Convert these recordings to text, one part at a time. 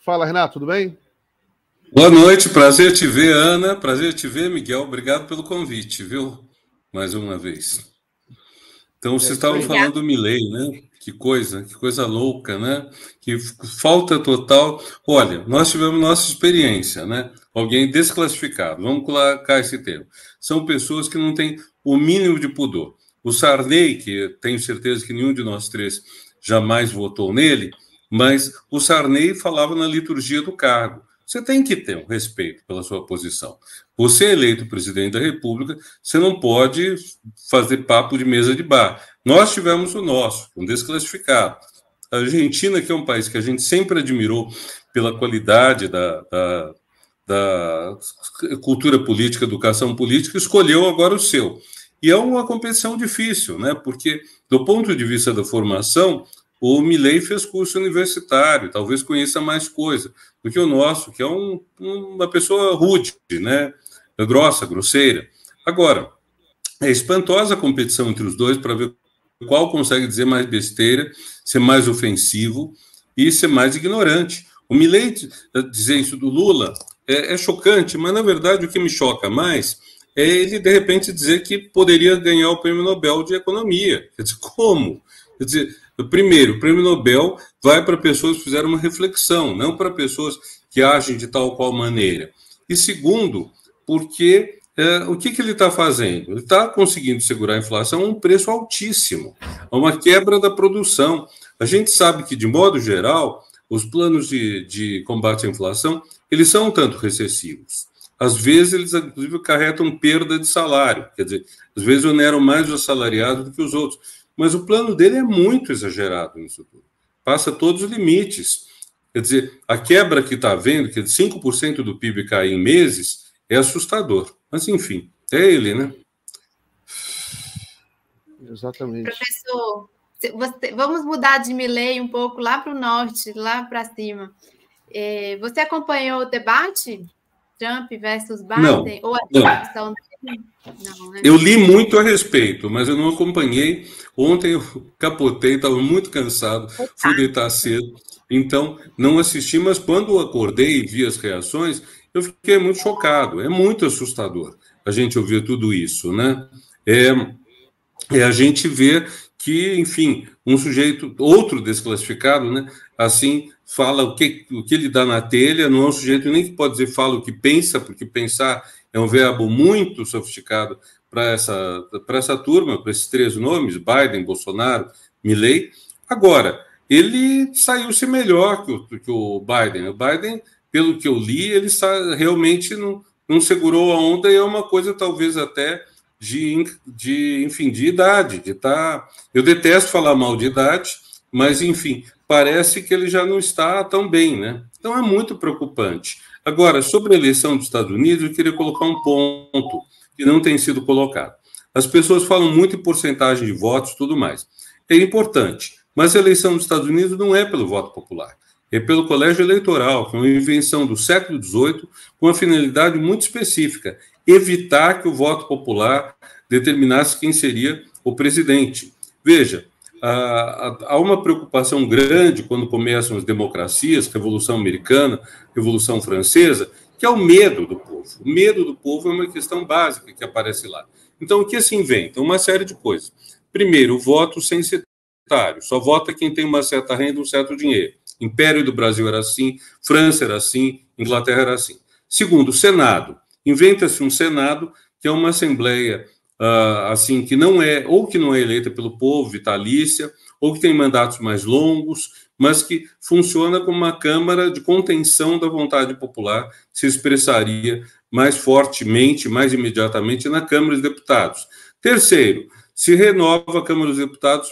Fala, Renato, tudo bem? Boa noite, prazer te ver, Ana. Prazer te ver, Miguel. Obrigado pelo convite, viu? Mais uma vez. Então, vocês Isso estavam aí. falando do Milei, né? Que coisa louca, né? Que falta total. Olha, nós tivemos nossa experiência, né? Alguém desclassificado, vamos colocar esse termo. São pessoas que não têm o mínimo de pudor. O Sarney, que tenho certeza que nenhum de nós três jamais votou nele, mas o Sarney falava na liturgia do cargo. Você tem que ter um respeito pela sua posição. Você é eleito presidente da República, você não pode fazer papo de mesa de bar. Nós tivemos o nosso, um desclassificado. A Argentina, que é um país que a gente sempre admirou pela qualidade da cultura política, educação política, escolheu agora o seu. E é uma competição difícil, né? Porque, do ponto de vista da formação, o Milei fez curso universitário, talvez conheça mais coisa do que o nosso, que é uma pessoa rude, né? Grossa, grosseira. Agora, é espantosa a competição entre os dois para ver qual consegue dizer mais besteira, ser mais ofensivo e ser mais ignorante. O Milei dizer isso do Lula é chocante, mas, na verdade, o que me choca mais é ele, de repente, dizer que poderia ganhar o Prêmio Nobel de Economia. Quer dizer, como? Quer dizer, primeiro, o Prêmio Nobel vai para pessoas que fizeram uma reflexão, não para pessoas que agem de tal ou qual maneira. E segundo, porque o que ele está fazendo? Ele está conseguindo segurar a inflação a um preço altíssimo, a uma quebra da produção. A gente sabe que, de modo geral, os planos de combate à inflação, eles são um tanto recessivos. Às vezes, eles, inclusive, acarretam perda de salário. Quer dizer, às vezes oneram mais os assalariados do que os outros. Mas o plano dele é muito exagerado nisso tudo. Passa todos os limites. Quer dizer, a quebra que está havendo, que é de 5% do PIB cair em meses, é assustador. Mas, enfim, é ele, né? Exatamente. Professor, vamos mudar de Milei um pouco lá para o norte, lá para cima. Você acompanhou o debate? Trump versus Biden? Não, ou a não. Não, né? Eu li muito a respeito, mas eu não acompanhei. Ontem eu capotei, estava muito cansado, fui deitar cedo, então não assisti, mas quando acordei e vi as reações, eu fiquei muito chocado. É muito assustador a gente ouvir tudo isso, né? A gente ver que, enfim, um sujeito, outro desclassificado, né? Assim, fala o que ele dá na telha, não é um sujeito nem que pode dizer fala o que pensa, porque pensar é um verbo muito sofisticado para essa turma, para esses três nomes, Biden, Bolsonaro, Milei. Agora, ele saiu-se melhor que o Biden. O Biden, pelo que eu li, ele realmente não segurou a onda e é uma coisa talvez até enfim, de idade, de estar... Eu detesto falar mal de idade, mas, enfim, parece que ele já não está tão bem, né? Então, é muito preocupante. Agora, sobre a eleição dos Estados Unidos, eu queria colocar um ponto que não tem sido colocado. As pessoas falam muito em porcentagem de votos e tudo mais. É importante, mas a eleição dos Estados Unidos não é pelo voto popular, é pelo colégio eleitoral, que é uma invenção do século XVIII com uma finalidade muito específica, evitar que o voto popular determinasse quem seria o presidente. Veja, há uma preocupação grande quando começam as democracias, Revolução Americana, Revolução Francesa, que é o medo do povo. O medo do povo é uma questão básica que aparece lá. Então, o que se inventa? Uma série de coisas. Primeiro, o voto censitário. Só vota quem tem uma certa renda, um certo dinheiro. Império do Brasil era assim, França era assim, Inglaterra era assim. Segundo, o Senado. Inventa-se um Senado, que é uma assembleia assim, que não é eleita pelo povo, vitalícia, ou que tem mandatos mais longos, mas que funciona como uma câmara de contenção da vontade popular, que se expressaria mais fortemente, mais imediatamente na Câmara dos Deputados. Terceiro, se renova a Câmara dos Deputados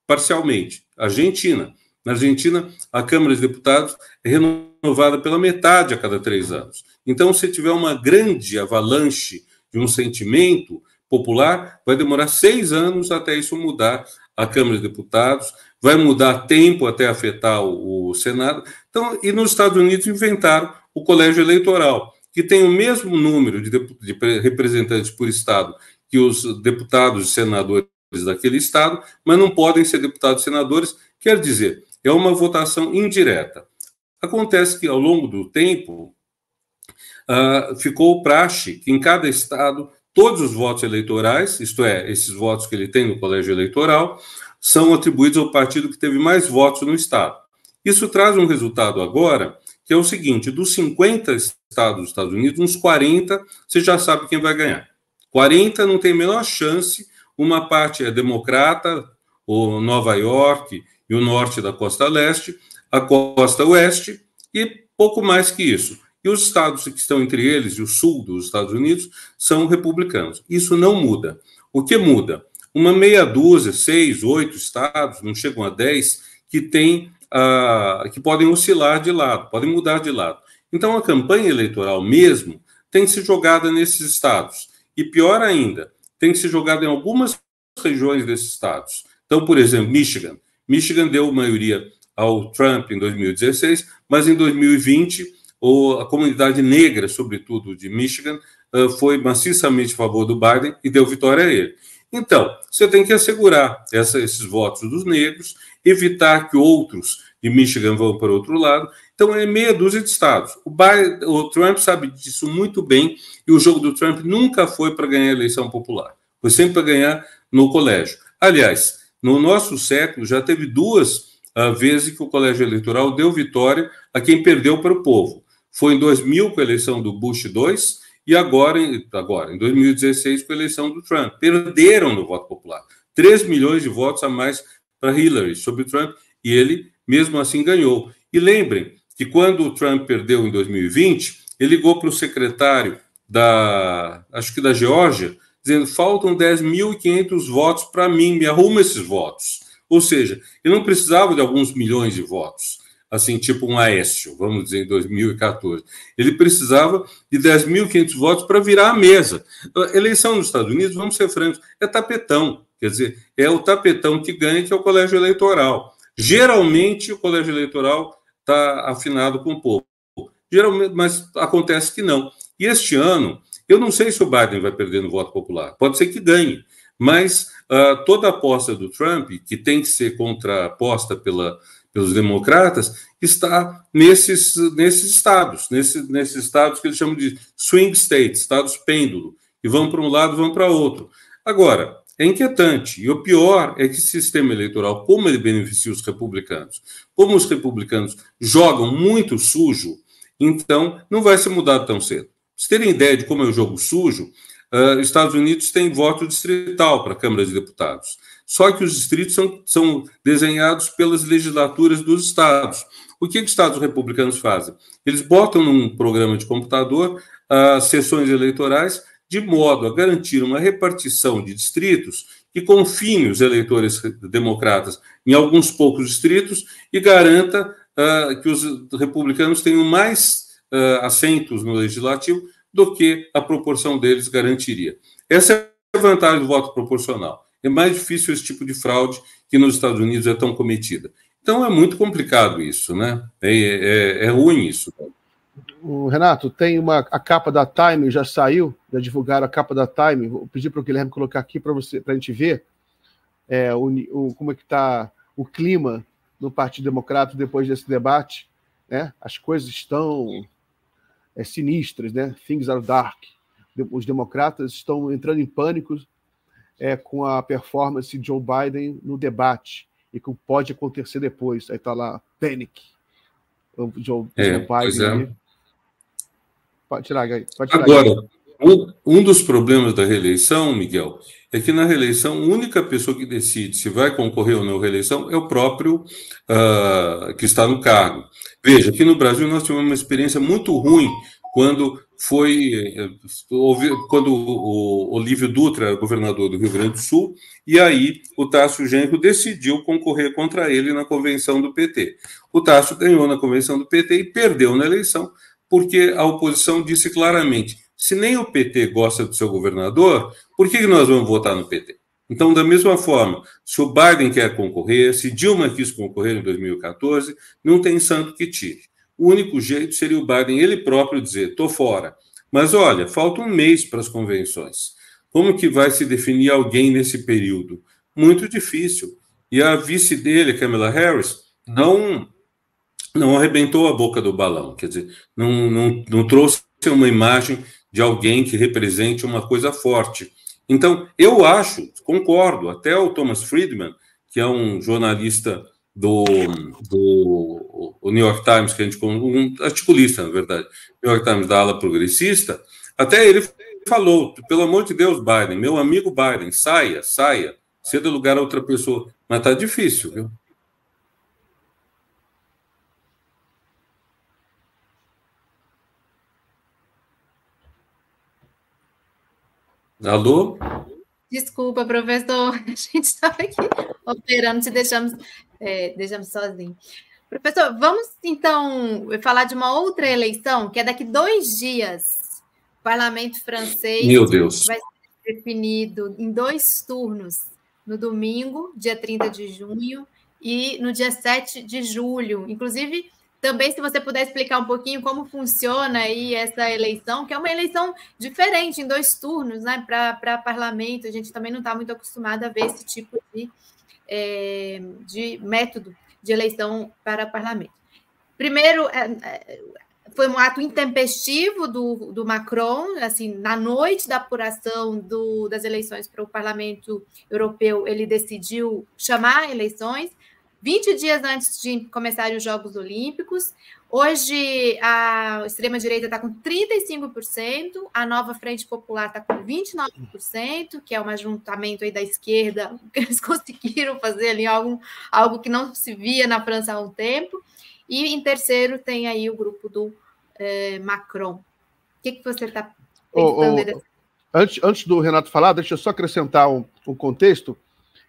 parcialmente. Argentina. Na Argentina, a Câmara dos Deputados é renovada pela metade a cada 3 anos. Então, se tiver uma grande avalanche de um sentimento popular, vai demorar 6 anos até isso mudar a Câmara dos Deputados, vai mudar tempo até afetar o Senado. Então, e nos Estados Unidos inventaram o colégio eleitoral, que tem o mesmo número de representantes por estado que os deputados e senadores daquele estado, mas não podem ser deputados e senadores, quer dizer, é uma votação indireta. Acontece que, ao longo do tempo, ficou praxe que em cada estado todos os votos eleitorais, isto é, esses votos que ele tem no colégio eleitoral, são atribuídos ao partido que teve mais votos no estado. Isso traz um resultado agora, que é o seguinte: dos 50 estados dos Estados Unidos, uns 40, você já sabe quem vai ganhar. 40 não tem a menor chance, uma parte é democrata, ou Nova York e o norte da costa leste, a costa oeste, e pouco mais que isso. E os estados que estão entre eles, e o sul dos Estados Unidos, são republicanos. Isso não muda. O que muda? Uma meia dúzia, 6, 8 estados, não chegam a 10, que que podem oscilar de lado, podem mudar de lado. Então, a campanha eleitoral mesmo tem que ser jogada nesses estados. E pior ainda, tem que ser jogada em algumas regiões desses estados. Então, por exemplo, Michigan. Michigan deu maioria ao Trump em 2016, mas em 2020 a comunidade negra, sobretudo de Michigan, foi maciçamente a favor do Biden e deu vitória a ele. Então, você tem que assegurar esses votos dos negros, evitar que outros de Michigan vão para o outro lado. Então, é meia dúzia de estados. O Trump sabe disso muito bem, e o jogo do Trump nunca foi para ganhar a eleição popular. Foi sempre para ganhar no colégio. Aliás, no nosso século, já teve 2 vezes que o colégio eleitoral deu vitória a quem perdeu para o povo. Foi em 2000 com a eleição do Bush 2 e agora em 2016 com a eleição do Trump. Perderam no voto popular. 3 milhões de votos a mais para Hillary sobre o Trump, e ele, mesmo assim, ganhou. E lembrem que quando o Trump perdeu em 2020, ele ligou para o secretário da Geórgia, dizendo: faltam 10.500 votos para mim, me arruma esses votos. Ou seja, ele não precisava de alguns milhões de votos, assim, tipo um Aécio, vamos dizer, em 2014. Ele precisava de 10.500 votos para virar a mesa. A eleição nos Estados Unidos, vamos ser francos, é tapetão. Quer dizer, é o tapetão que ganha, que é o colégio eleitoral. Geralmente, o colégio eleitoral está afinado com o povo. Geralmente, mas acontece que não. E este ano, eu não sei se o Biden vai perder no voto popular. Pode ser que ganhe. Mas toda a aposta do Trump, que tem que ser contraposta pelos democratas, está nesses estados, nesses estados que eles chamam de swing states, estados pêndulo, e vão para um lado, vão para outro. Agora, é inquietante, e o pior é que esse sistema eleitoral, como ele beneficia os republicanos, como os republicanos jogam muito sujo, então não vai ser mudado tão cedo. Pra vocês terem ideia de como é o jogo sujo, Estados Unidos tem voto distrital para a Câmara de Deputados. Só que os distritos são desenhados pelas legislaturas dos estados. O que os estados republicanos fazem? Eles botam num programa de computador sessões eleitorais de modo a garantir uma repartição de distritos que confine os eleitores democratas em alguns poucos distritos e garanta que os republicanos tenham mais assentos no legislativo do que a proporção deles garantiria. Essa é a vantagem do voto proporcional. É mais difícil esse tipo de fraude que nos Estados Unidos é tão cometida. Então, é muito complicado isso, né? É ruim isso. O Renato, tem a capa da Time, já saiu, já divulgaram a capa da Time. Vou pedir para o Guilherme colocar aqui para a gente ver como é que está o clima no Partido Democrata depois desse debate, né? As coisas estão sinistras, né? Things are dark. Os democratas estão entrando em pânico com a performance de Joe Biden no debate e que pode acontecer depois. Aí está lá, panic. O Joe Biden. Pode tirar. Agora, um dos problemas da reeleição, Miguel, é que na reeleição a única pessoa que decide se vai concorrer ou não à reeleição é o próprio que está no cargo. Veja, aqui no Brasil nós tivemos uma experiência muito ruim quando o Olívio Dutra era governador do Rio Grande do Sul, e aí o Tasso Genro decidiu concorrer contra ele na convenção do PT. O Tasso ganhou na convenção do PT e perdeu na eleição, porque a oposição disse claramente: se nem o PT gosta do seu governador, por que nós vamos votar no PT? Então, da mesma forma, se o Biden quer concorrer, se Dilma quis concorrer em 2014, não tem santo que tire. O único jeito seria o Biden, ele próprio, dizer: estou fora. Mas, olha, falta um mês para as convenções. Como que vai se definir alguém nesse período? Muito difícil. E a vice dele, Kamala Harris, não não arrebentou a boca do balão, quer dizer, não trouxe uma imagem de alguém que represente uma coisa forte. Então, eu acho, concordo, até o Thomas Friedman, que é um jornalista do New York Times, que a gente, um articulista, na verdade, New York Times da ala progressista, até ele falou, pelo amor de Deus, Biden, meu amigo Biden, saia, ceda lugar a outra pessoa. Mas está difícil, viu? Alô? Desculpa, professor, a gente estava aqui operando, te deixamos sozinho. Professor, vamos então falar de uma outra eleição, que é daqui 2 dias. O parlamento francês vai ser definido em 2 turnos, no domingo, dia 30 de junho, e no dia 7 de julho. Inclusive, também, se você puder explicar um pouquinho como funciona aí essa eleição, que é uma eleição diferente, em 2 turnos, né, para parlamento. A gente também não está muito acostumado a ver esse tipo de método de eleição para parlamento. Primeiro, foi um ato intempestivo do Macron, assim, na noite da apuração das eleições para o Parlamento Europeu, ele decidiu chamar eleições, 20 dias antes de começarem os Jogos Olímpicos. Hoje, a extrema-direita está com 35%, a Nova Frente Popular está com 29%, que é um ajuntamento aí da esquerda, que eles conseguiram fazer ali algo que não se via na França há um tempo. E, em terceiro, tem aí o grupo do Macron. O que você está pensando? Antes do Renato falar, deixa eu só acrescentar um contexto,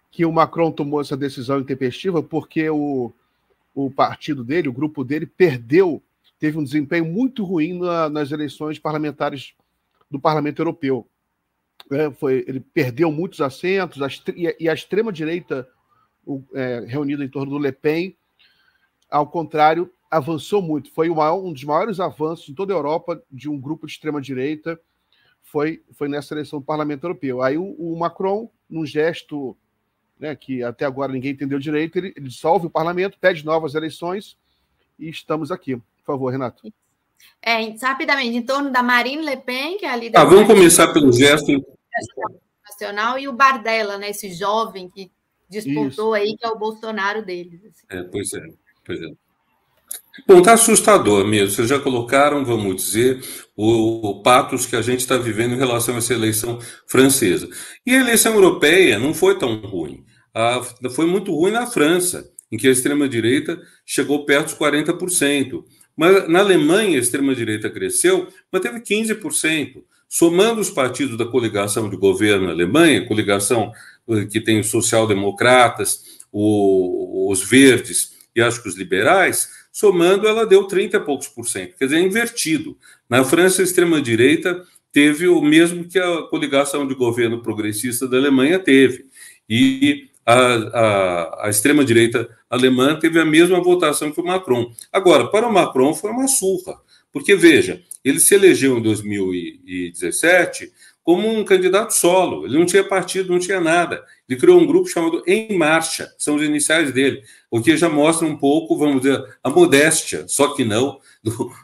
que o Macron tomou essa decisão intempestiva porque o partido dele, o grupo dele, teve um desempenho muito ruim nas eleições parlamentares do Parlamento Europeu. Ele perdeu muitos assentos, e a extrema-direita, reunida em torno do Le Pen, ao contrário, avançou muito. Foi um dos maiores avanços em toda a Europa de um grupo de extrema-direita, foi nessa eleição do Parlamento Europeu. Aí o Macron, num gesto, né, que até agora ninguém entendeu direito, ele dissolve o parlamento, pede novas eleições e estamos aqui. Por favor, Renato. Rapidamente, em torno da Marine Le Pen, que é a líder... Vamos começar pelo gesto nacional, e o Bardella, né, esse jovem que disputou aí, que é o Bolsonaro deles. Assim. Pois é. Bom, está assustador mesmo. Vocês já colocaram, vamos dizer, o patos que a gente está vivendo em relação a essa eleição francesa. E a eleição europeia não foi tão ruim. Foi muito ruim na França, em que a extrema-direita chegou perto dos 40%. Mas na Alemanha, a extrema-direita cresceu, mas teve 15%. Somando os partidos da coligação de governo na Alemanha, coligação que tem os social-democratas, os verdes e acho que os liberais, somando, ela deu 30 e poucos %. Quer dizer, é invertido. Na França, a extrema-direita teve o mesmo que a coligação de governo progressista da Alemanha teve. E a extrema-direita alemã teve a mesma votação que o Macron. Agora, para o Macron foi uma surra, porque, veja, ele se elegeu em 2017 como um candidato solo, ele não tinha partido, não tinha nada. Ele criou um grupo chamado Em Marcha, são os iniciais dele, o que já mostra um pouco, vamos dizer, a modéstia, só que não,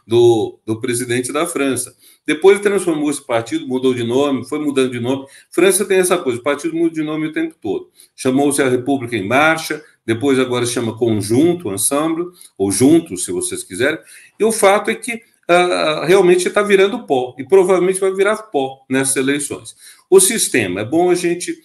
do presidente da França. Depois ele transformou esse partido, mudou de nome, foi mudando de nome. França tem essa coisa, o partido muda de nome o tempo todo. Chamou-se a República Em Marcha, depois agora se chama Conjunto, Ensemble, ou Juntos, se vocês quiserem. E o fato é que realmente está virando pó, e provavelmente vai virar pó nessas eleições. O sistema, é bom a gente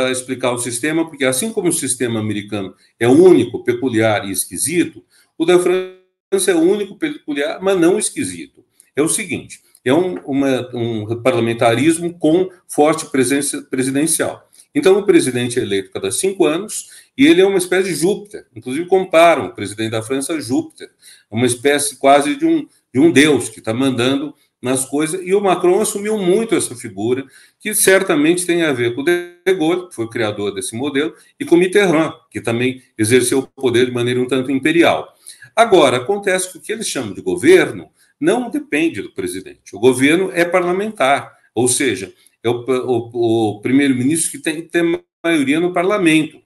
explicar o sistema, porque assim como o sistema americano é único, peculiar e esquisito, o da França é único, peculiar, mas não esquisito. É o seguinte, é um parlamentarismo com forte presença presidencial. Então, o presidente é eleito cada 5 anos, e ele é uma espécie de Júpiter. Inclusive, comparam o presidente da França a Júpiter, uma espécie quase de um deus que está mandando nas coisas, e o Macron assumiu muito essa figura, que certamente tem a ver com o de Gaulle, que foi o criador desse modelo, e com Mitterrand, que também exerceu o poder de maneira um tanto imperial. Agora, acontece que o que eles chamam de governo não depende do presidente. O governo é parlamentar, ou seja, é o primeiro-ministro que tem que ter maioria no parlamento,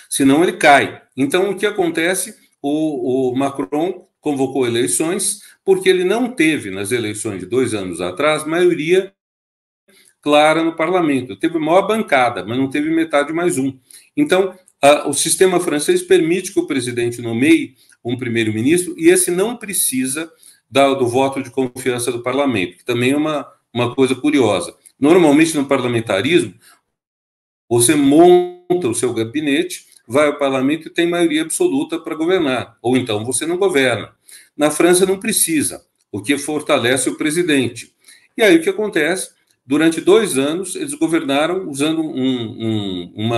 senão ele cai. Então, o que acontece o Macron convocou eleições porque ele não teve, nas eleições de 2 anos atrás, maioria clara no parlamento. Teve maior bancada, mas não teve metade mais um. Então, o sistema francês permite que o presidente nomeie um primeiro-ministro e esse não precisa do voto de confiança do parlamento, que também é uma coisa curiosa. Normalmente, no parlamentarismo, você monta o seu gabinete, vai ao parlamento e tem maioria absoluta para governar, ou então você não governa. Na França não precisa, o que fortalece o presidente. E aí o que acontece? Durante 2 anos, eles governaram usando um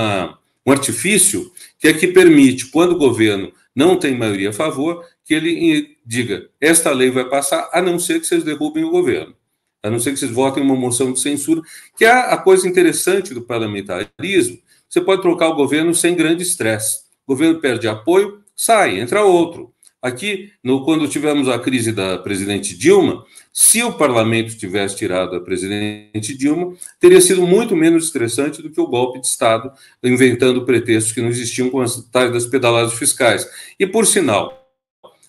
artifício que é que permite, quando o governo não tem maioria a favor, que ele diga, esta lei vai passar, a não ser que vocês derrubem o governo, a não ser que vocês votem uma moção de censura, que é a coisa interessante do parlamentarismo. Você pode trocar o governo sem grande estresse. O governo perde apoio, sai, entra outro. Aqui, quando tivemos a crise da presidente Dilma, se o parlamento tivesse tirado a presidente Dilma, teria sido muito menos estressante do que o golpe de Estado, inventando pretextos que não existiam com as tais das pedaladas fiscais. E, por sinal,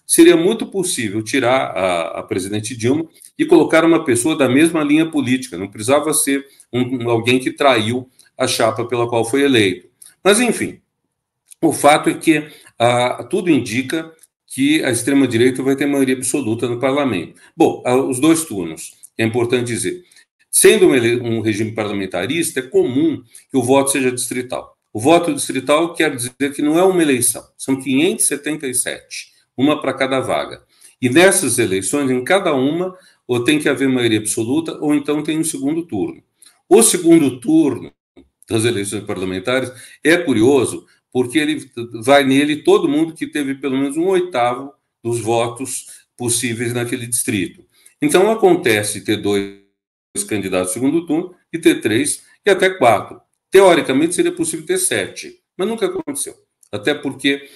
seria muito possível tirar a presidente Dilma e colocar uma pessoa da mesma linha política. Não precisava ser alguém que traiu a chapa pela qual foi eleito. Mas, enfim, o fato é que tudo indica que a extrema-direita vai ter maioria absoluta no parlamento. Bom, os 2 turnos, é importante dizer. Sendo um regime parlamentarista, é comum que o voto seja distrital. O voto distrital quer dizer que não é uma eleição, são 577, uma para cada vaga. E nessas eleições, em cada uma, ou tem que haver maioria absoluta, ou então tem um segundo turno. O segundo turno das eleições parlamentares é curioso, porque ele vai nele todo mundo que teve pelo menos 1/8 dos votos possíveis naquele distrito. Então, acontece ter 2 candidatos no segundo turno e ter 3 e até 4. Teoricamente, seria possível ter 7, mas nunca aconteceu, até porque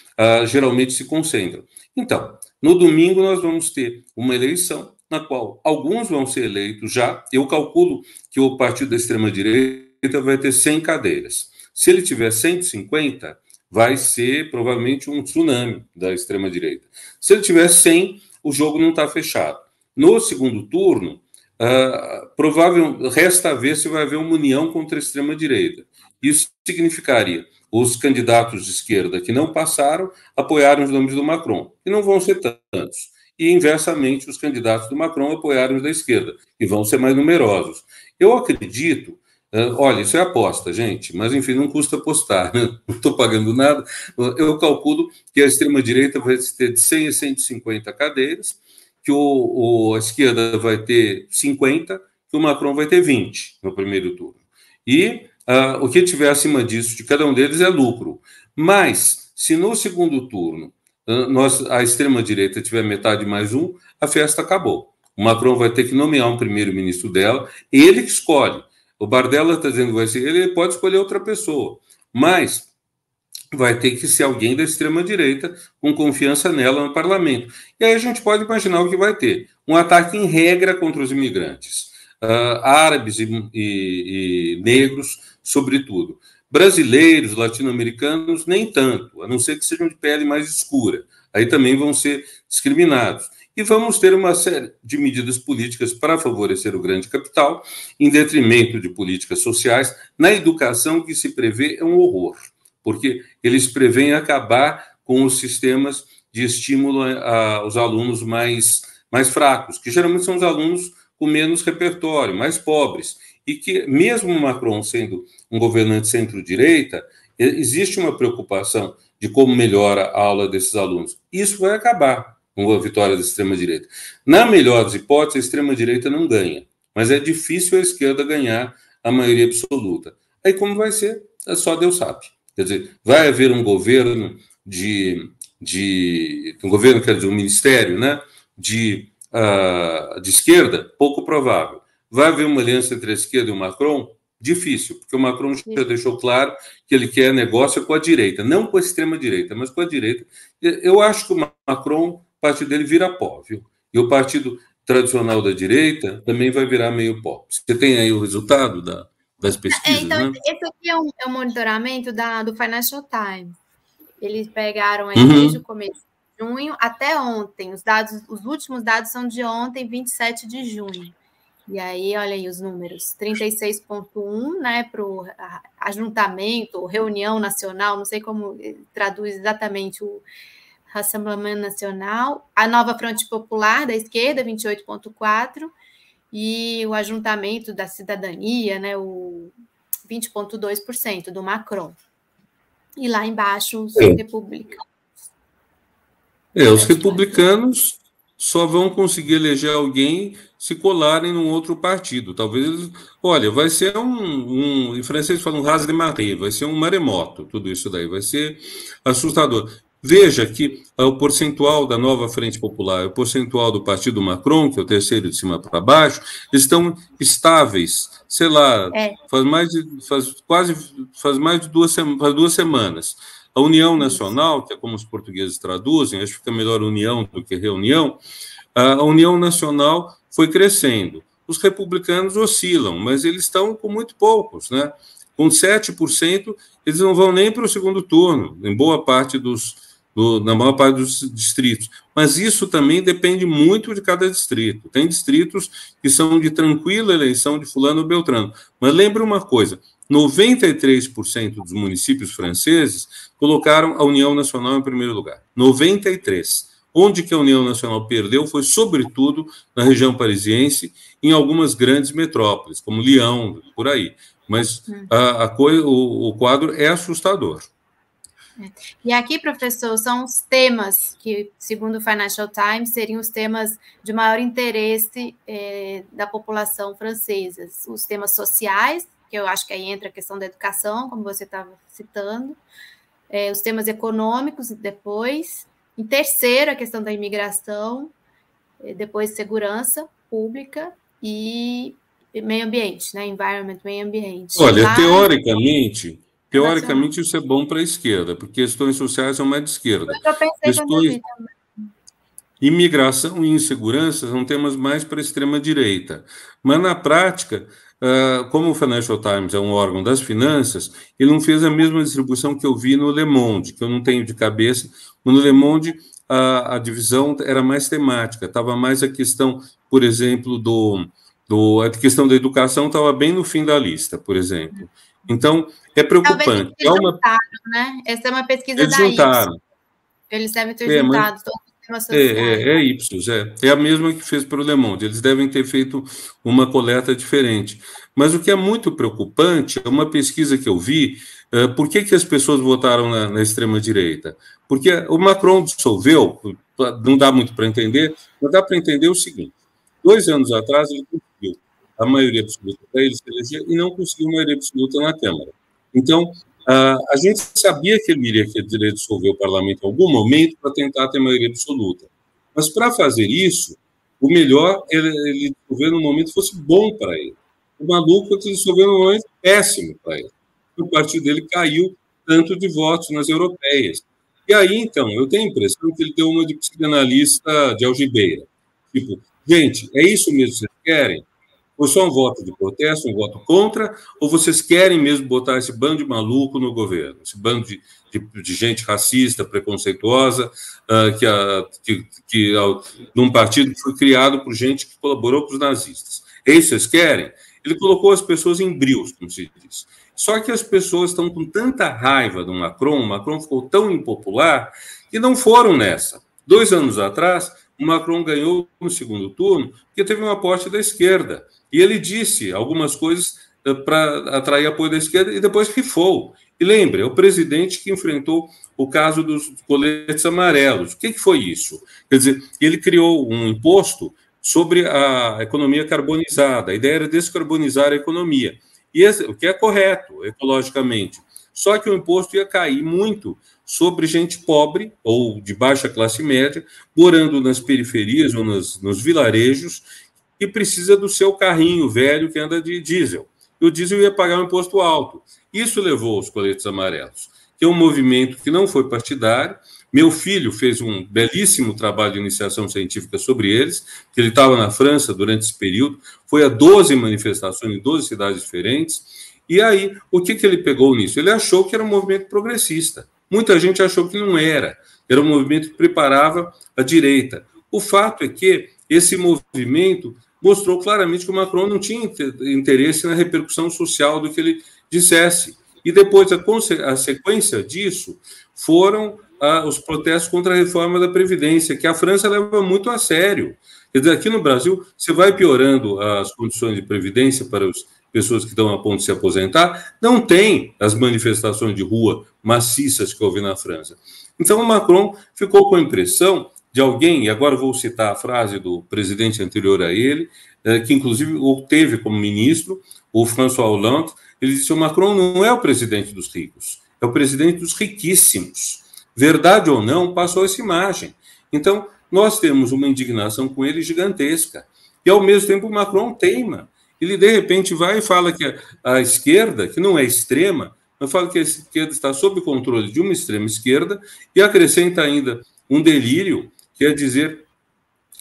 geralmente se concentram. Então, no domingo, nós vamos ter uma eleição na qual alguns vão ser eleitos já. Eu calculo que o partido da extrema-direita vai ter 100 cadeiras. Se ele tiver 150, vai ser provavelmente um tsunami da extrema-direita. Se ele tiver 100, o jogo não está fechado. No segundo turno, resta ver se vai haver uma união contra a extrema-direita. Isso significaria os candidatos de esquerda que não passaram apoiaram os nomes do Macron, e não vão ser tantos. E, inversamente, os candidatos do Macron apoiaram os da esquerda, e vão ser mais numerosos. Eu acredito. Olha, isso é aposta, gente, mas, enfim, não custa apostar, né? Não estou pagando nada. Eu calculo que a extrema-direita vai ter de 100 a 150 cadeiras, que a esquerda vai ter 50, que o Macron vai ter 20 no primeiro turno. E o que tiver acima disso, de cada um deles, é lucro. Mas, se no segundo turno a extrema-direita tiver metade mais um, a festa acabou. O Macron vai ter que nomear um primeiro-ministro dela, ele que escolhe. O Bardella está dizendo que vai ser ele pode escolher outra pessoa, mas vai ter que ser alguém da extrema-direita com confiança nela no parlamento. E aí a gente pode imaginar o que vai ter. Um ataque em regra contra os imigrantes, árabes e negros, sobretudo. Brasileiros, latino-americanos, nem tanto, a não ser que sejam de pele mais escura. Aí também vão ser discriminados. E vamos ter uma série de medidas políticas para favorecer o grande capital, em detrimento de políticas sociais. Na educação, que se prevê é um horror, porque eles prevêem acabar com os sistemas de estímulo aos alunos mais fracos, que geralmente são os alunos com menos repertório, mais pobres, e que, mesmo o Macron sendo um governante centro-direita, existe uma preocupação de como melhora a aula desses alunos. Isso vai acabar com a vitória da extrema-direita. Na melhor das hipóteses, a extrema-direita não ganha, mas é difícil a esquerda ganhar a maioria absoluta. Aí como vai ser? Só Deus sabe. Quer dizer, vai haver um governo um ministério, né, de esquerda? Pouco provável. Vai haver uma aliança entre a esquerda e o Macron? Difícil, porque o Macron já deixou claro que ele quer negócio com a direita, não com a extrema-direita, mas com a direita. Eu acho que o Macron, o partido dele vira pó, viu? E o partido tradicional da direita também vai virar meio pó. Você tem aí o resultado das pesquisas, então, né? Esse aqui é um monitoramento do Financial Times. Eles pegaram aí desde o começo junho até ontem. Os últimos dados são de ontem, 27 de junho. E aí, olha aí os números, 36,1, né, para o ajuntamento, reunião nacional, não sei como traduz exatamente o Rassemblement Nacional, a Nova Fronte Popular da esquerda, 28,4, e o ajuntamento da cidadania, né, o 20,2% do Macron. E lá embaixo os republicanos. Os republicanos só vão conseguir eleger alguém se colarem num outro partido. Talvez eles... Olha, vai ser em francês falam raz de marée, vai ser um maremoto, tudo isso daí, vai ser assustador. Veja que o percentual da Nova Frente Popular, o percentual do partido Macron, que é o terceiro de cima para baixo, estão estáveis, sei lá, faz mais de 2 semanas. A União Nacional, que é como os portugueses traduzem, acho que fica melhor união do que reunião, a União Nacional foi crescendo. Os republicanos oscilam, mas eles estão com muito poucos, né? Com 7%, eles não vão nem para o segundo turno, em boa parte na maior parte dos distritos. Mas isso também depende muito de cada distrito. Tem distritos que são de tranquila eleição de fulano ou beltrano. Mas lembre uma coisa, 93% dos municípios franceses colocaram a União Nacional em primeiro lugar. 93%. Onde que a União Nacional perdeu foi, sobretudo, na região parisiense, em algumas grandes metrópoles, como Lyon, por aí. Mas o quadro é assustador. E aqui, professor, são os temas que, segundo o Financial Times, seriam os temas de maior interesse da população francesa. Os temas sociais, que eu acho que aí entra a questão da educação, como você estava citando, os temas econômicos, depois, em terceiro, a questão da imigração, depois segurança pública e meio ambiente, né? Environment, meio ambiente. Olha, teoricamente isso é bom para a esquerda, porque questões sociais são mais de esquerda. Eu pensei quando eu vi também. Imigração e insegurança são temas mais para a extrema-direita. Mas, na prática, como o Financial Times é um órgão das finanças, ele não fez a mesma distribuição que eu vi no Le Monde, que eu não tenho de cabeça. No Le Monde, a divisão era mais temática, estava mais a questão, por exemplo, a questão da educação estava bem no fim da lista, por exemplo. Então, é preocupante. Talvez eles juntaram, né? Essa é uma pesquisa da Ipsos. Eles devem ter juntado todos os temas sociais. Ipsos, é a mesma que fez para o Le Monde. Eles devem ter feito uma coleta diferente. Mas o que é muito preocupante é uma pesquisa que eu vi. Por que as pessoas votaram na extrema-direita? Porque o Macron dissolveu, não dá muito para entender, mas dá para entender o seguinte. 2 anos atrás, ele conseguiu a maioria absoluta para ele se eleger e não conseguiu maioria absoluta na Câmara. Então, a gente sabia que ele iria querer dissolver o parlamento em algum momento para tentar ter maioria absoluta. Mas, para fazer isso, o melhor era ele dissolver num momento que fosse bom para ele. O maluco é que ele dissolveu num momento péssimo para ele. O partido dele caiu tanto de votos nas europeias. E aí, então, eu tenho a impressão que ele deu uma de psicanalista de algibeira. Tipo, gente, é isso mesmo que vocês querem? Ou só um voto de protesto, um voto contra, ou vocês querem mesmo botar esse bando de maluco no governo, esse bando de gente racista, preconceituosa, num partido que foi criado por gente que colaborou com os nazistas. É isso que vocês querem? Ele colocou as pessoas em brios, como se diz. Só que as pessoas estão com tanta raiva do Macron, o Macron ficou tão impopular, que não foram nessa. 2 anos atrás, o Macron ganhou no segundo turno, porque teve um aporte da esquerda. E ele disse algumas coisas para atrair apoio da esquerda e depois rifou. E lembre, é o presidente que enfrentou o caso dos coletes amarelos. O que foi isso? Quer dizer, ele criou um imposto sobre a economia carbonizada. A ideia era descarbonizar a economia. O que é correto, ecologicamente. Só que o imposto ia cair muito sobre gente pobre ou de baixa classe média, morando nas periferias ou nos vilarejos, que precisa do seu carrinho velho que anda de diesel. E o diesel ia pagar um imposto alto. Isso levou aos coletes amarelos, que é um movimento que não foi partidário. Meu filho fez um belíssimo trabalho de iniciação científica sobre eles, que ele estava na França durante esse período, foi a 12 manifestações em 12 cidades diferentes. E aí, o que ele pegou nisso? Ele achou que era um movimento progressista. Muita gente achou que não era. era um movimento que preparava a direita. O fato é que esse movimento mostrou claramente que o Macron não tinha interesse na repercussão social do que ele dissesse. E depois, a sequência disso foram os protestos contra a reforma da Previdência, que a França leva muito a sério. Quer dizer, aqui no Brasil, você vai piorando as condições de previdência para as pessoas que estão a ponto de se aposentar, não tem as manifestações de rua maciças que houve na França. Então, o Macron ficou com a impressão de alguém, e agora vou citar a frase do presidente anterior a ele, que inclusive o teve como ministro, o François Hollande. Ele disse: o Macron não é o presidente dos ricos, é o presidente dos riquíssimos. Verdade ou não, passou essa imagem. Então, nós temos uma indignação com ele gigantesca. E, ao mesmo tempo, o Macron teima. Ele, de repente, vai e fala que a esquerda, que não é extrema, mas fala que a esquerda está sob controle de uma extrema esquerda, e acrescenta ainda um delírio, que é dizer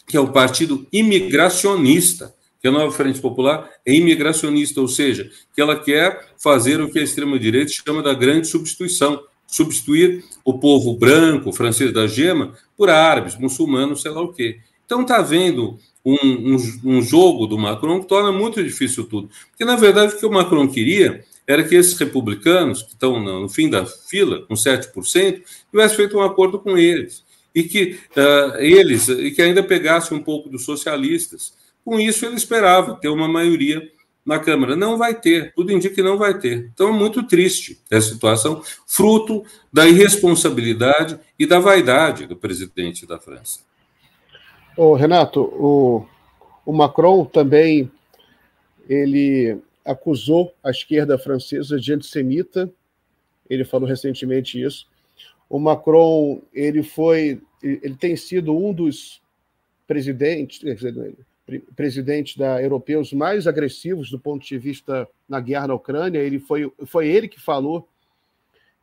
que é o partido imigracionista, que a Nova Frente Popular é imigracionista, ou seja, que ela quer fazer o que a extrema-direita chama da grande substituição, substituir o povo branco, francês da gema, por árabes, muçulmanos, sei lá o quê. Então está havendo um jogo do Macron que torna muito difícil tudo. Porque, na verdade, o que o Macron queria era que esses republicanos, que estão no fim da fila, com 7%, tivessem feito um acordo com eles. E que que ainda pegassem um pouco dos socialistas. Com isso, ele esperava ter uma maioria na Câmara. Não vai ter, tudo indica que não vai ter. Então, é muito triste essa situação, fruto da irresponsabilidade e da vaidade do presidente da França. Renato, o Macron também, ele acusou a esquerda francesa de antissemita, ele falou recentemente isso. O Macron, ele tem sido um dos presidentes europeus mais agressivos do ponto de vista na guerra na Ucrânia. Foi ele que falou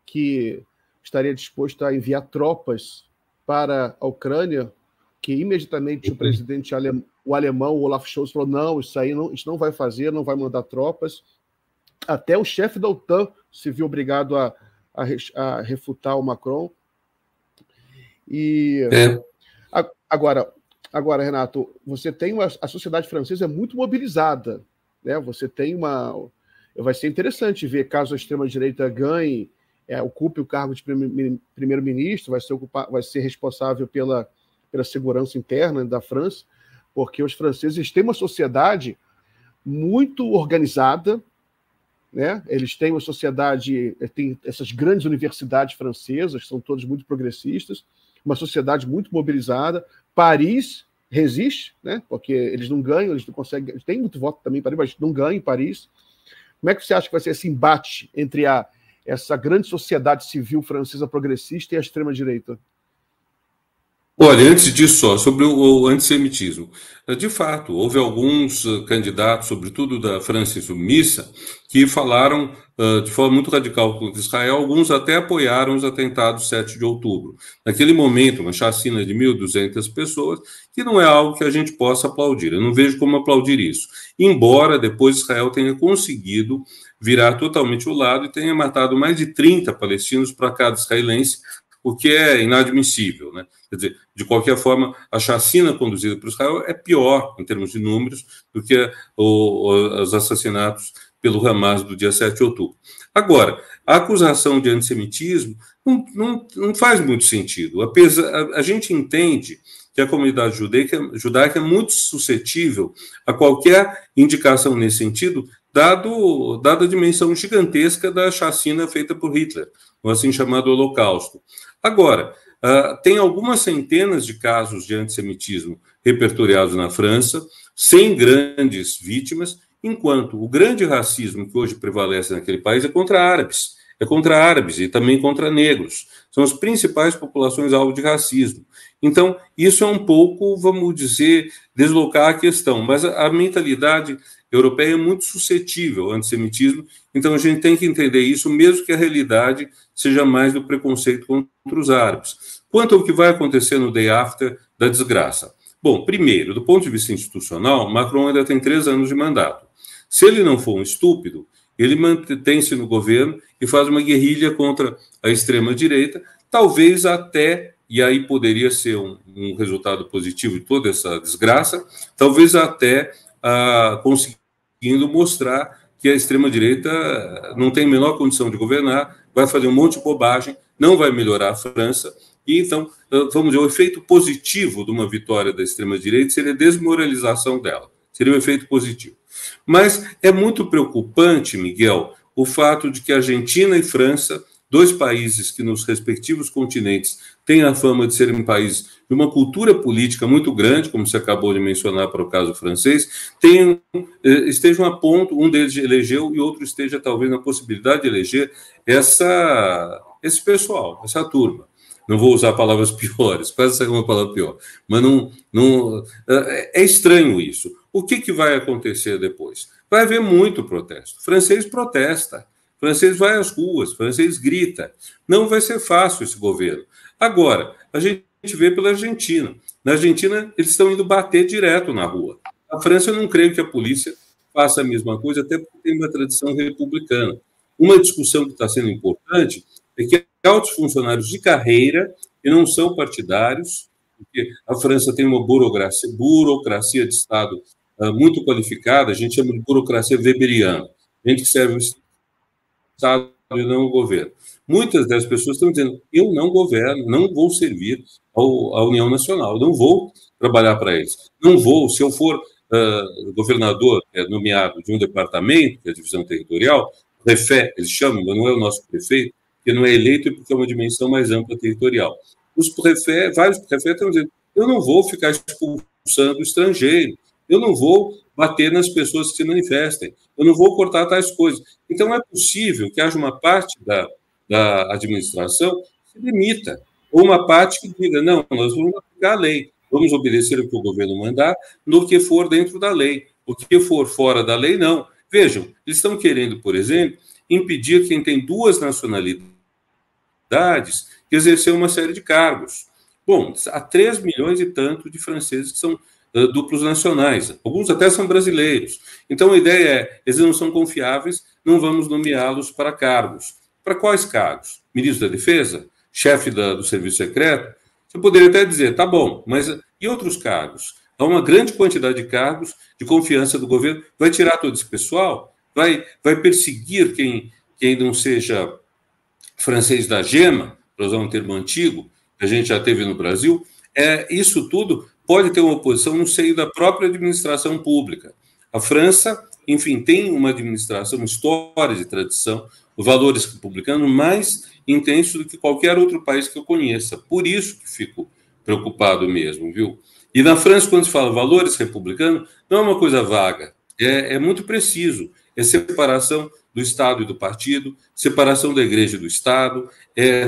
que estaria disposto a enviar tropas para a Ucrânia, que imediatamente o presidente alemão, Olaf Scholz, falou: não, isso não vai fazer, não vai mandar tropas. Até o chefe da OTAN se viu obrigado a refutar o Macron. E agora, Renato, você tem a sociedade francesa é muito mobilizada, né? Você tem vai ser interessante ver, caso a extrema-direita ganhe, ocupe o cargo de primeiro-ministro, vai ser responsável pela segurança interna da França, porque os franceses têm uma sociedade muito organizada, né? Eles têm uma sociedade, tem essas grandes universidades francesas, que são todas muito progressistas, uma sociedade muito mobilizada. Paris resiste, né? Porque eles não ganham, eles não conseguem, eles têm muito voto também em Paris, mas não ganham em Paris. Como é que você acha que vai ser esse embate entre essa grande sociedade civil francesa progressista e a extrema-direita? Olha, antes disso, só sobre o antissemitismo. De fato, houve alguns candidatos, sobretudo da França insubmissa, que falaram de forma muito radical contra Israel. Alguns até apoiaram os atentados 7 de outubro. Naquele momento, uma chacina de 1.200 pessoas, que não é algo que a gente possa aplaudir. Eu não vejo como aplaudir isso. Embora depois Israel tenha conseguido virar totalmente o lado e tenha matado mais de 30 palestinos para cada israelense, o que é inadmissível, né? Quer dizer, de qualquer forma, a chacina conduzida por Israel é pior, em termos de números, do que os assassinatos pelo Hamas do dia 7 de outubro. Agora, a acusação de antissemitismo não faz muito sentido. A gente entende que a comunidade judaica é muito suscetível a qualquer indicação nesse sentido, dada a dimensão gigantesca da chacina feita por Hitler, o assim chamado Holocausto. Agora, tem algumas centenas de casos de antissemitismo repertoriados na França, sem grandes vítimas, enquanto o grande racismo que hoje prevalece naquele país é contra árabes. É contra árabes e também contra negros. São as principais populações alvo de racismo. Então, isso é um pouco, vamos dizer, deslocar a questão. Mas a mentalidade europeia é muito suscetível ao antissemitismo, então a gente tem que entender isso, mesmo que a realidade seja mais do preconceito contra os árabes. Quanto ao que vai acontecer no day after da desgraça? Bom, primeiro, do ponto de vista institucional, Macron ainda tem 3 anos de mandato. Se ele não for um estúpido, ele mantém-se no governo e faz uma guerrilha contra a extrema-direita, talvez até, e aí poderia ser um resultado positivo de toda essa desgraça, talvez até conseguindo mostrar que a extrema-direita não tem a menor condição de governar, vai fazer um monte de bobagem, não vai melhorar a França, e então, vamos dizer, o efeito positivo de uma vitória da extrema-direita seria a desmoralização dela, seria um efeito positivo. Mas é muito preocupante, Miguel, o fato de que Argentina e França, dois países que nos respectivos continentes têm a fama de serem países de uma cultura política muito grande, como você acabou de mencionar para o caso francês, estejam a ponto, um deles elegeu e outro esteja talvez na possibilidade de eleger esse pessoal, essa turma. Não vou usar palavras piores, quase saiu uma palavra pior, mas é estranho isso. O que vai acontecer depois? Vai haver muito protesto. O francês protesta, o francês vai às ruas, o francês grita. Não vai ser fácil esse governo. Agora, a gente vê pela Argentina. Na Argentina, eles estão indo bater direto na rua. Na França, eu não creio que a polícia faça a mesma coisa, até porque tem uma tradição republicana. Uma discussão que está sendo importante é que altos funcionários de carreira, que não são partidários, porque a França tem uma burocracia de Estado muito qualificada, a gente chama de burocracia weberiana, gente que serve o Estado e não o governo. Muitas das pessoas estão dizendo, eu não governo, não vou servir à União Nacional, não vou trabalhar para eles, não vou, se eu for governador nomeado de um departamento, que é a divisão territorial, prefeito, eles chamam, mas não é o nosso prefeito, porque não é eleito porque é uma dimensão mais ampla territorial. Vários prefeitos estão dizendo, eu não vou ficar expulsando o estrangeiro, eu não vou bater nas pessoas que se manifestem, eu não vou cortar tais coisas. Então, é possível que haja uma parte da administração que se limita, ou uma parte que diga, não, nós vamos aplicar a lei, vamos obedecer o que o governo mandar, no que for dentro da lei. O que for fora da lei, não. Vejam, eles estão querendo, por exemplo, impedir quem tem duas nacionalidades de exercer uma série de cargos. Bom, há 3 milhões e tanto de franceses que são duplos nacionais, alguns até são brasileiros. Então, a ideia é, eles não são confiáveis, não vamos nomeá-los para cargos. Para quais cargos? Ministro da Defesa? Chefe do Serviço Secreto? Você poderia até dizer, tá bom, mas e outros cargos? Há uma grande quantidade de cargos de confiança do governo. Vai tirar todo esse pessoal? Vai perseguir quem não seja francês da gema, para usar um termo antigo, que a gente já teve no Brasil? Isso tudo pode ter uma oposição no seio da própria administração pública. A França, enfim, tem uma administração, uma história de tradição, valores republicanos mais intensos do que qualquer outro país que eu conheça. Por isso que fico preocupado mesmo, viu? E na França, quando se fala valores republicanos, não é uma coisa vaga, é muito preciso. É separação do Estado e do partido, separação da Igreja e do Estado,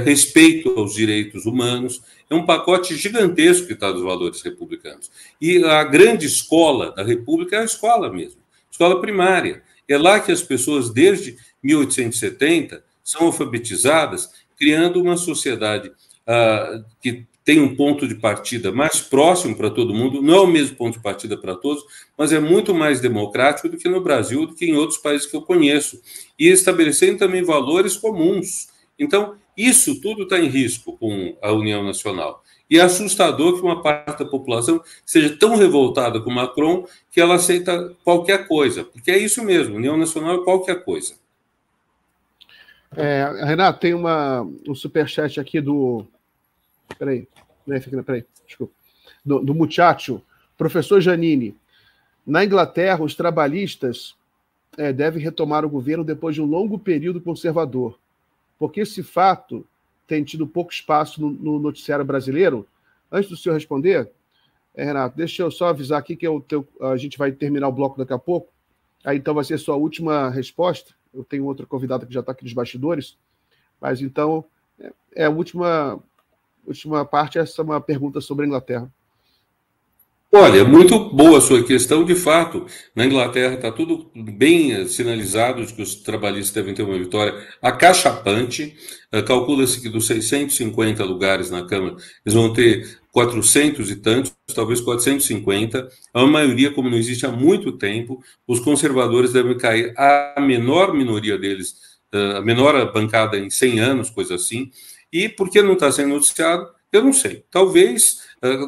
respeito aos direitos humanos. É um pacote gigantesco que está dos valores republicanos. E a grande escola da República é a escola mesmo, escola primária. É lá que as pessoas, desde 1870, são alfabetizadas, criando uma sociedade que tem um ponto de partida mais próximo para todo mundo, não é o mesmo ponto de partida para todos, mas é muito mais democrático do que no Brasil, do que em outros países que eu conheço, e estabelecendo também valores comuns. Então, isso tudo está em risco com a União Nacional. E é assustador que uma parte da população seja tão revoltada com Macron que ela aceita qualquer coisa, porque é isso mesmo, União Nacional é qualquer coisa. Renato, tem um superchat aqui do... Peraí, desculpa. Do muchacho, professor Janine. Na Inglaterra, os trabalhistas devem retomar o governo depois de um longo período conservador, porque esse fato tem tido pouco espaço no noticiário brasileiro. Antes do senhor responder, Renato, deixa eu só avisar aqui que a gente vai terminar o bloco daqui a pouco, aí então vai ser sua última resposta. Eu tenho outro convidado que já está aqui nos bastidores, mas então a última parte, essa é uma pergunta sobre a Inglaterra. Olha, muito boa a sua questão. De fato, na Inglaterra está tudo bem sinalizado de que os trabalhistas devem ter uma vitória acachapante. Calcula-se que dos 650 lugares na Câmara, eles vão ter 400 e tantos, talvez 450. A maioria, como não existe há muito tempo, os conservadores devem cair a menor minoria deles, a menor bancada em 100 anos, coisa assim. E por que não está sendo noticiado? Eu não sei. Talvez,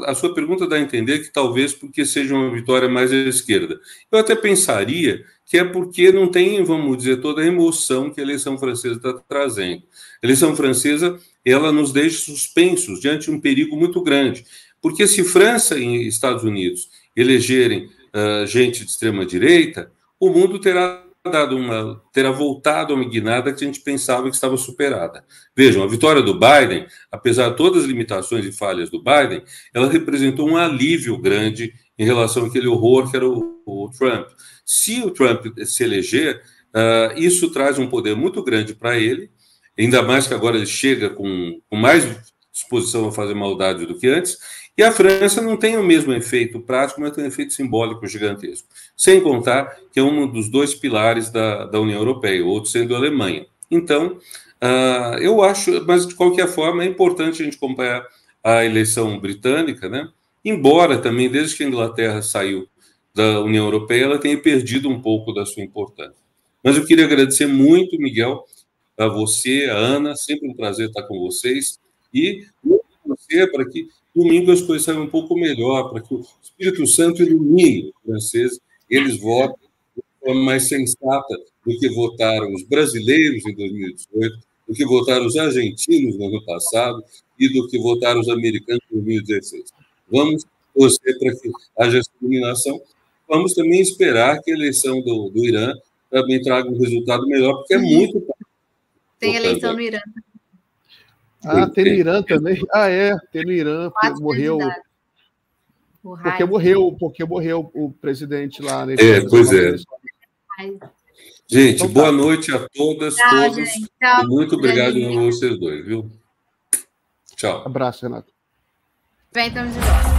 a sua pergunta dá a entender que talvez porque seja uma vitória mais à esquerda. Eu até pensaria que é porque não tem, vamos dizer, toda a emoção que a eleição francesa está trazendo. A eleição francesa, ela nos deixa suspensos diante de um perigo muito grande. Porque se França e Estados Unidos elegerem gente de extrema-direita, o mundo terá voltado a uma guinada que a gente pensava que estava superada. Vejam, a vitória do Biden, apesar de todas as limitações e falhas do Biden, ela representou um alívio grande em relação àquele horror que era o Trump. Se o Trump se eleger, isso traz um poder muito grande para ele, ainda mais que agora ele chega com mais disposição a fazer maldade do que antes, e a França não tem o mesmo efeito prático, mas tem um efeito simbólico gigantesco. Sem contar que é um dos dois pilares da União Europeia, o outro sendo a Alemanha. Então, eu acho, mas de qualquer forma, é importante a gente acompanhar a eleição britânica, né? Embora também, desde que a Inglaterra saiu da União Europeia, ela tenha perdido um pouco da sua importância. Mas eu queria agradecer muito, Miguel, a você, a Ana, sempre um prazer estar com vocês, e você para que domingo as coisas saiam um pouco melhor, para que o Espírito Santo ilumine os franceses, eles votem de forma mais sensata do que votaram os brasileiros em 2018, do que votaram os argentinos no ano passado e do que votaram os americanos em 2016. Vamos torcer para que haja essa iluminação. Vamos também esperar que a eleição do Irã também traga um resultado melhor, porque é muito... Tem eleição no Irã. Tem no Irã também. Tem no Irã, morreu. Porque morreu o presidente lá. Né? Pois é. Gente, então, boa noite a todas, todos. Tchau, muito obrigado a vocês dois, viu? Tchau. Abraço, Renato. Vem, estamos de volta.